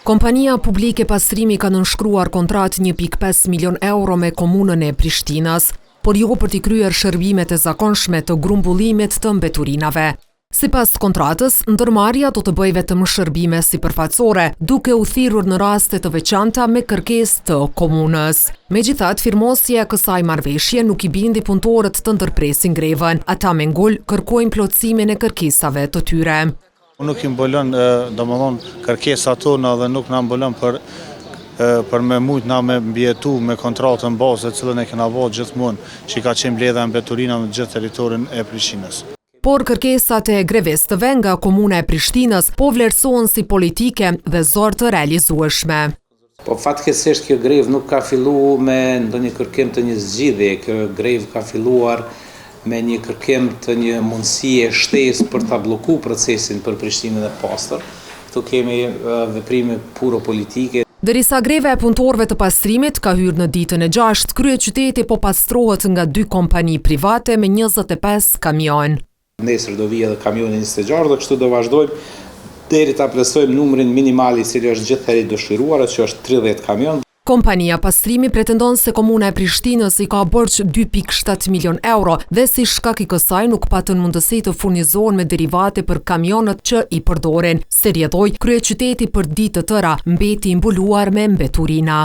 Kompania publike pastrimi ka nënshkruar kontrat 1.5 milion euro me komunën e Prishtinës, por jo për t'i kryer shërbimet e zakonshme të grumbullimit të mbeturinave. Sipas kontratës, ndërmarrja do të bëjë vetëm shërbime sipërfaqësore, duke u thirrur në raste të veçanta me kërkesë të komunës. Megjithatë, firmosja e kësaj marrëveshje nuk i bindi punëtorët të ndërpresin grevën. Ata me ngul kërkojnë plotësimin e kërkesave të tyre. Nuk i mbulon domethënë kërkesat tona dhe nuk na mbulon për me mujt na me mbjetu me kontratën bazë të cilën e kena bërë gjithmonë, që ka qenë mbledhja e mbeturina në gjithë territorin e Prishtinës. Por kërkesat e grevistëve nga komuna e Prishtinës po vlerësohen si politike dhe zor të realizueshme. Po fatkeqësisht kjo grevë nuk ka filluar me ndonjë kërkim të një zgjidhje, kjo grevë ka filluar me një kërkim të një mundësie shtesë për ta bllokuar procesin për Prishtinën e pastër. Këtu kemi veprime puro politike. Derisa greva e punëtorëve të pastrimit ka hyrë në ditën e 6, kryeqyteti po pastrohet nga 2 kompani private me 25 kamion. Nesër do vijë edhe kamioni 26 dhe kështu do vazhdojmë deri ta plotësojmë numrin minimal i cili është gjithherë dëshiruar, që është 30 kamion. Kompania pastrimi pretendon se komuna e Prishtinës i ka borx 2.7 milion euro dhe si shkak i kësaj nuk patën mundësi të furnizohen me derivate për kamionët që i përdoren. Si rjedhoi, kryeqyteti për ditë të tëra mbeti i mbuluar me mbeturina.